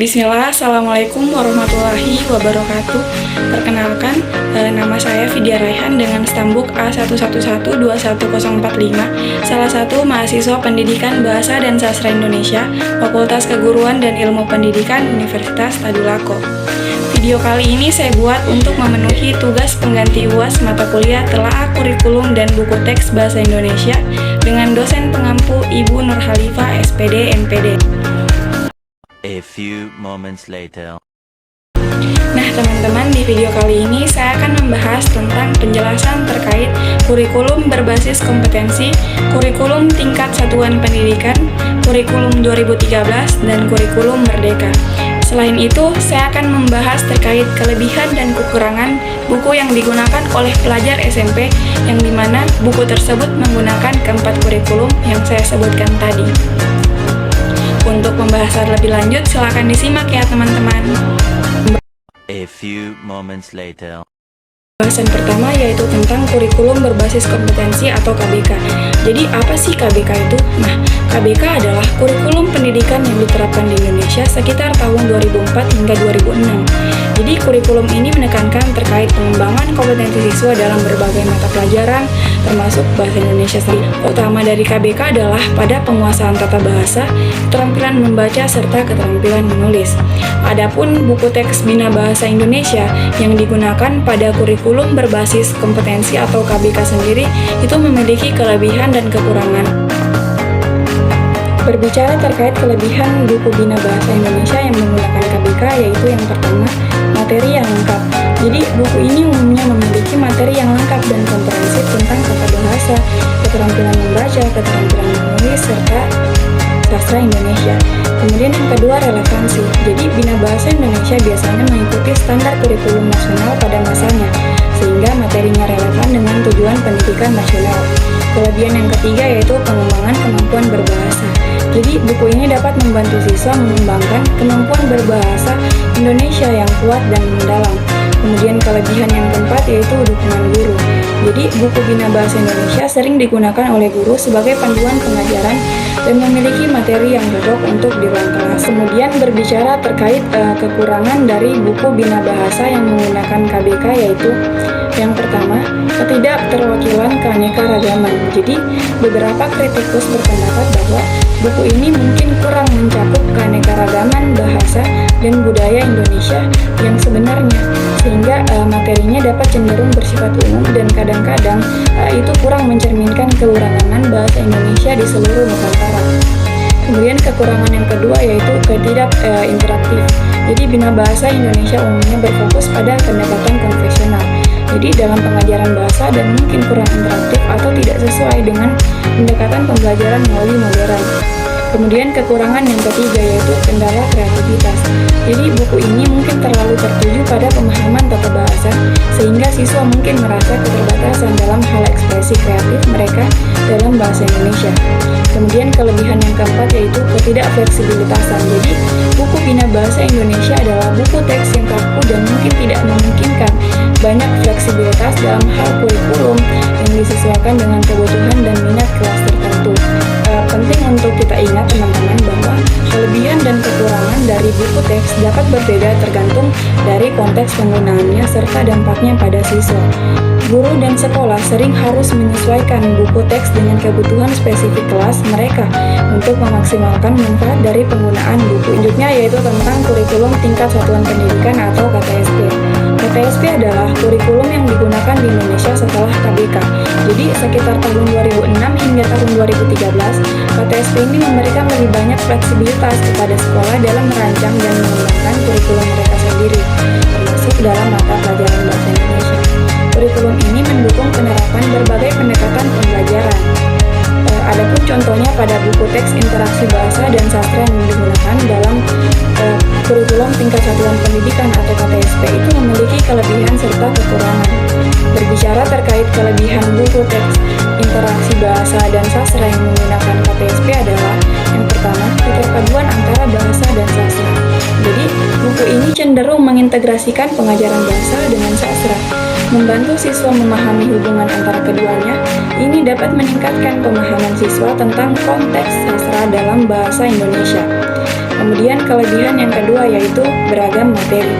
Bismillah, Assalamualaikum warahmatullahi wabarakatuh. Perkenalkan, nama saya Vidya Raihan dengan stambuk A111211045, salah satu mahasiswa Pendidikan Bahasa dan Sastra Indonesia, Fakultas Keguruan dan Ilmu Pendidikan Universitas Tadulako. Video kali ini saya buat untuk memenuhi tugas pengganti UAS mata kuliah Telaah Kurikulum dan Buku Teks Bahasa Indonesia dengan dosen pengampu Ibu Nur Khalifah, SPD, MPD. A few moments later. Nah teman-teman, di video kali ini saya akan membahas tentang penjelasan terkait kurikulum berbasis kompetensi, kurikulum tingkat satuan pendidikan, kurikulum 2013, dan kurikulum merdeka. Selain itu, saya akan membahas terkait kelebihan dan kekurangan buku yang digunakan oleh pelajar SMP, yang dimana buku tersebut menggunakan keempat kurikulum yang saya sebutkan tadi. Untuk pembahasan lebih lanjut, silakan disimak ya teman-teman. A few moments later. Pembahasan pertama yaitu tentang kurikulum berbasis kompetensi atau KBK. Jadi apa sih KBK itu? Nah, KBK adalah kurikulum pendidikan yang diterapkan di Indonesia sekitar tahun 2004 hingga 2006. Jadi kurikulum ini menekankan terkait pengembangan kompetensi siswa dalam berbagai mata pelajaran, termasuk bahasa Indonesia sendiri. Utama dari KBK adalah pada penguasaan tata bahasa, keterampilan membaca, serta keterampilan menulis. Adapun buku teks Bina Bahasa Indonesia yang digunakan pada kurikulum berbasis kompetensi atau KBK sendiri itu memiliki kelebihan dan kekurangan. Berbicara terkait kelebihan buku Bina Bahasa Indonesia yang menggunakan KBK, yaitu yang pertama, materi yang lengkap. Jadi buku ini umumnya memiliki materi yang lengkap dan komprehensif tentang tata bahasa, keterampilan membaca, keterampilan menulis, serta sastra Indonesia. Kemudian yang kedua, relevansi. Jadi Bina Bahasa Indonesia biasanya mengikuti standar kurikulum nasional pada masanya, sehingga materinya relevan dengan tujuan pendidikan nasional. Kelebihan yang ketiga yaitu pengembangan kemampuan berbahasa. Jadi buku ini dapat membantu siswa mengembangkan kemampuan berbahasa Indonesia yang kuat dan mendalam. Kemudian kelebihan yang keempat yaitu dukungan guru. Jadi buku Bina Bahasa Indonesia sering digunakan oleh guru sebagai panduan pengajaran dan memiliki materi yang cocok untuk di ruang kelas. Kemudian berbicara terkait kekurangan dari buku Bina Bahasa yang menggunakan KBK, yaitu yang pertama, ketidakterwakilan keanekaragaman. Jadi beberapa kritikus berpendapat bahwa buku ini mungkin kurang mencakup keanekaragaman bahasa dan budaya Indonesia yang sebenarnya, sehingga materinya dapat cenderung bersifat umum dan kadang-kadang itu kurang mencerminkan keberagaman bahasa Indonesia di seluruh Nusantara. Kemudian kekurangan yang kedua yaitu interaktif. Jadi Bina Bahasa Indonesia umumnya berfokus pada pendekatan konvensional. Jadi dalam pengajaran bahasa dan mungkin kurang interaktif atau tidak sesuai dengan pendekatan pembelajaran melalui modern. Kemudian kekurangan yang ketiga yaitu kendala kreativitas. Jadi buku ini mungkin terlalu tertuju pada pemahaman tata bahasa sehingga siswa mungkin merasa keterbatasan dalam hal ekspresi kreatif mereka dalam bahasa Indonesia. Kemudian kelebihan yang keempat yaitu ketidakfleksibilitasan. Jadi buku Bina Bahasa Indonesia adalah buku teks yang kaku dan mungkin tidak memungkinkan banyak fleksibilitas dalam hal kurikulum yang disesuaikan dengan kebutuhan dan minat kelas tertentu. Penting untuk kita ingat teman-teman bahwa kelebihan dan kekurangan dari buku teks dapat berbeda tergantung dari konteks penggunaannya serta dampaknya pada siswa. Guru dan sekolah sering harus menyesuaikan buku teks dengan kebutuhan spesifik kelas mereka untuk memaksimalkan manfaat dari penggunaan buku. Selanjutnya yaitu tentang kurikulum tingkat satuan pendidikan atau KTSP. KTSP adalah kurikulum yang digunakan di Indonesia setelah KBK. Jadi sekitar tahun 2006 hingga tahun 2013, KTSP ini memberikan lebih banyak fleksibilitas kepada sekolah dalam merancang dan mengembangkan kurikulum mereka sendiri, termasuk dalam mata pelajaran bahasa Indonesia. Kurikulum ini mendukung penerapan berbagai pendekatan pembelajaran. Adapun contohnya pada buku teks interaksi bahasa dan sastra yang digunakan dalam kurikulum tingkat satuan pendidikan atau KTSP itu memiliki kelebihan serta kekurangan. Berbicara terkait kelebihan buku teks interaksi bahasa dan sastra yang menggunakan KTSP adalah yang pertama, keterpaduan antara bahasa dan sastra. Jadi buku ini cenderung mengintegrasikan pengajaran bahasa dengan sastra. Membantu siswa memahami hubungan antara keduanya, ini dapat meningkatkan pemahaman siswa tentang konteks sastra dalam bahasa Indonesia. Kemudian kelebihan yang kedua yaitu beragam materi.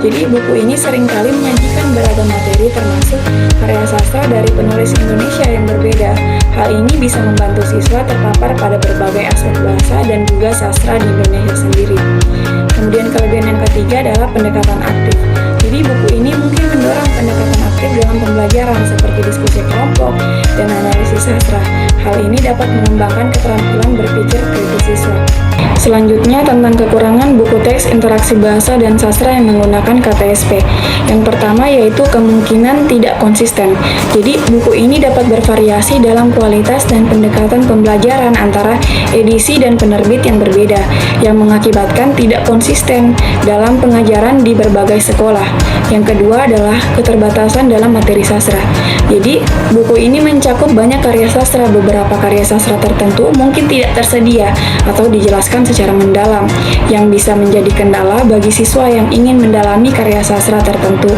Jadi buku ini seringkali menyajikan beragam materi termasuk karya sastra dari penulis Indonesia yang berbeda. Hal ini bisa membantu siswa terpapar pada berbagai aspek bahasa dan juga sastra di Indonesia sendiri. Kemudian kelebihan yang ketiga adalah pendekatan aktif. Jadi buku ini mungkin mendorong pendekatan aktif dalam pembelajaran seperti diskusi kelompok dan analisis sastra. Hal ini dapat mengembangkan keterampilan berpikir kritis siswa. Selanjutnya tentang kekurangan buku teks interaksi bahasa dan sastra yang menggunakan KTSP. Yang pertama yaitu kemungkinan tidak konsisten. Jadi buku ini dapat bervariasi dalam kualitas dan pendekatan pembelajaran antara edisi dan penerbit yang berbeda, yang mengakibatkan tidak konsisten dalam pengajaran di berbagai sekolah. Yang kedua adalah keterbatasan dalam materi sastra. Jadi buku ini mencakup banyak karya sastra. Beberapa karya sastra tertentu mungkin tidak tersedia atau dijelaskan secara mendalam, yang bisa menjadi kendala bagi siswa yang ingin mendalami karya sastra tertentu.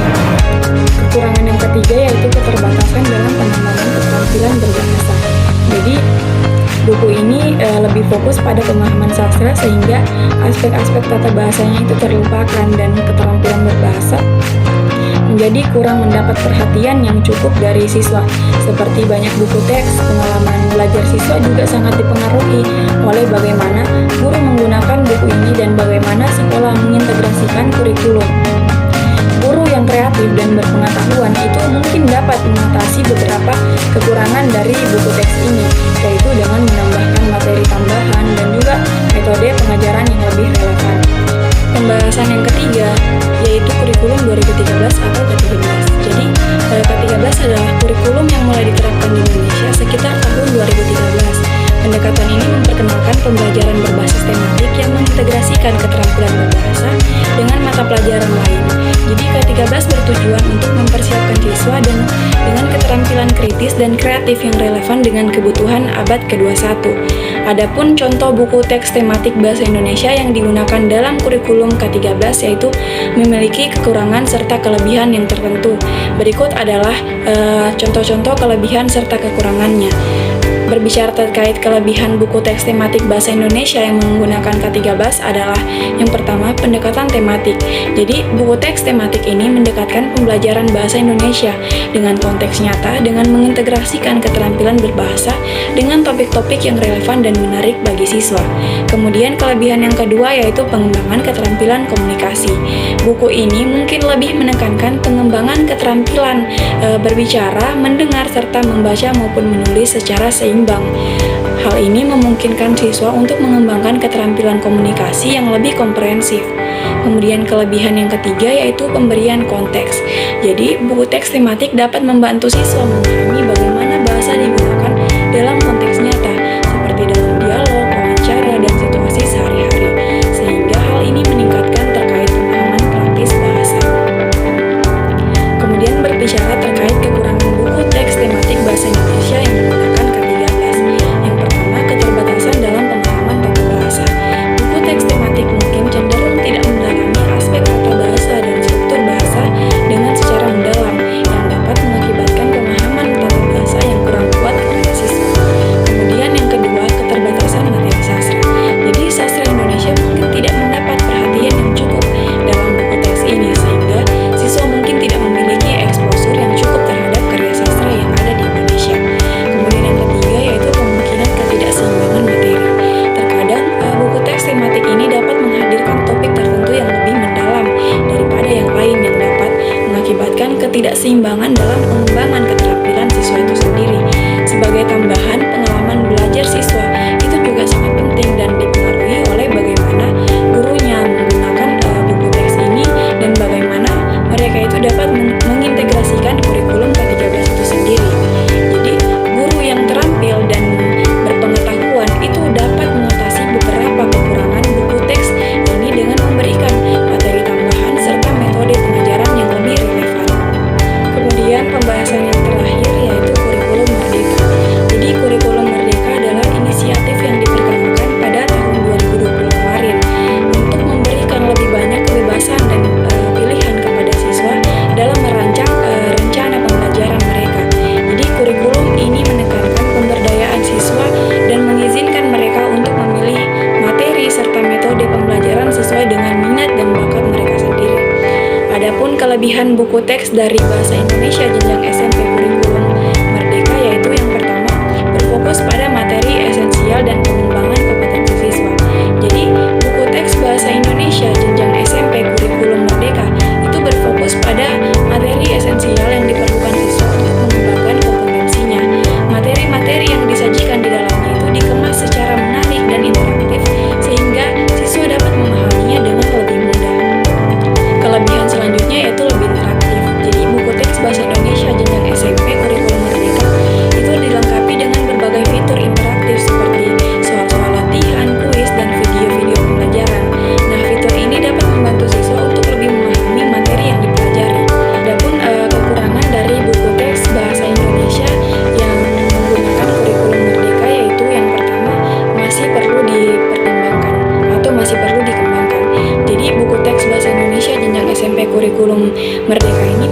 Kekurangan yang ketiga yaitu keterbatasan dalam pengembangan keterampilan berbahasa. Jadi buku ini lebih fokus pada pemahaman sastra sehingga aspek-aspek tata bahasanya itu terlupakan dan keterampilan berbahasa menjadi kurang mendapat perhatian yang cukup dari siswa. Seperti banyak buku teks, pengalaman belajar siswa juga sangat dipengaruhi oleh bagaimana guru menggunakan buku ini dan bagaimana sekolah mengintegrasikan kurikulum. Guru yang kreatif dan berpengetahuan itu mungkin dapat mengatasi beberapa kekurangan dari buku teks ini, yaitu dengan menambahkan materi tambahan dan juga metode pengajaran yang lebih relevan. Pembahasan yang ketiga yaitu kurikulum 2013 atau K13. Jadi K13 adalah kurikulum yang mulai diterapkan di Indonesia sekitar tahun 2013. Pendekatan ini memperkenalkan pembelajaran berbasis tematik yang mengintegrasikan keterampilan berbahasa dengan mata pelajaran lain. Jadi K13 bertujuan untuk mempersiapkan siswa dengan keterampilan kritis dan kreatif yang relevan dengan kebutuhan abad ke-21. Adapun contoh buku teks tematik bahasa Indonesia yang digunakan dalam kurikulum K13 yaitu memiliki kekurangan serta kelebihan yang tertentu. Berikut adalah contoh-contoh kelebihan serta kekurangannya. Berbicara terkait kelebihan buku teks tematik bahasa Indonesia yang menggunakan K13 adalah yang pertama, pendekatan tematik. Jadi, buku teks tematik ini mendekatkan pembelajaran bahasa Indonesia dengan konteks nyata dengan mengintegrasikan keterampilan berbahasa dengan topik-topik yang relevan dan menarik bagi siswa. Kemudian, kelebihan yang kedua yaitu pengembangan keterampilan komunikasi. Buku ini mungkin lebih menekankan pengembangan keterampilan berbicara, mendengar, serta membaca maupun menulis secara seimbang. Hal ini memungkinkan siswa untuk mengembangkan keterampilan komunikasi yang lebih komprehensif. Kemudian kelebihan yang ketiga yaitu pemberian konteks. Jadi, buku teks tematik dapat membantu siswa memahami bagaimana bahasa digunakan dalam konteks nyata, seperti dalam dialog, wawancara, dan situasi sehari-hari, sehingga hal ini meningkatkan terkait pemahaman praktis bahasa. Kemudian berbicara terkait kekurangan buku teks tematik bahasa Indonesia yang menggunakan K13. Yang pertama, keterbatasan dalam pemahaman tata bahasa. Buku teks tematik mungkin cenderung tidak mendalami aspek tata bahasa dan struktur bahasa dengan secara mendalam, yang dapat mengakibatkan pemahaman tata bahasa yang kurang kuat kepada siswa. Kemudian yang kedua, keterbatasan materi sastra. Jadi sastra Indonesia mungkin tidak mendapat perhatian yang cukup dalam buku teks ini, sehingga siswa mungkin tidak memiliki eksposur yang cukup terhadap karya sastra yang ada di Indonesia. Kemudian yang ketiga yaitu kemungkinan ketidakseimbangan materi. Terkadang buku teks tematik ini dapat menghadirkan topik tertentu yang lebih mendalam daripada yang lain, yang dapat mengakibatkan ketidakseimbangan dalam pengembangan keterampilan siswa itu sendiri. Sebagai tambahan, pengalaman belajar siswa itu juga sangat penting dan dipengaruhi oleh bagaimana gurunya menggunakan buku teks ini dan bagaimana mereka itu dapat mengintegrasikan kurikulum K13 itu sendiri. Jadi, guru yang terampil dan berpengetahuan itu dapat mengatasi beberapa kekurangan buku teks ini dengan memberikan materi tambahan serta metode pengajaran yang lebih relevan. Kemudian pembahasan yang terakhir yaitu kurikulum kelebihan buku teks dari bahasa Indonesia jenjang SMP kurikulum merdeka yaitu yang pertama, berfokus pada materi esensial dan pengembangan kompetensi siswa. Jadi, buku teks bahasa Indonesia jenjang SMP kurikulum merdeka itu berfokus pada materi esensial yang diperlukan siswa untuk mengembangkan kompetensinya. Materi-materi yang disajikan di dalamnya itu dikemas secara menarik dan interaktif sehingga siswa dapat memahaminya dengan lebih mudah. Kelebihan selanjutnya yaitu lebih interaktif. Jadi buku teks bahasa Indonesia jenjang SMP kurikulum merdeka itu dilengkapi dengan berbagai fitur interaktif seperti soal-soal latihan, kuis, dan video-video pembelajaran. Nah, fitur ini dapat membantu siswa untuk lebih memahami materi yang dipelajari. Adapun kekurangan dari buku teks bahasa Indonesia yang menggunakan kurikulum merdeka yaitu yang pertama, masih perlu dipertimbangkan atau masih perlu dikembangkan. Jadi buku teks bahasa Indonesia jenjang SMP kurikulum merdeka ini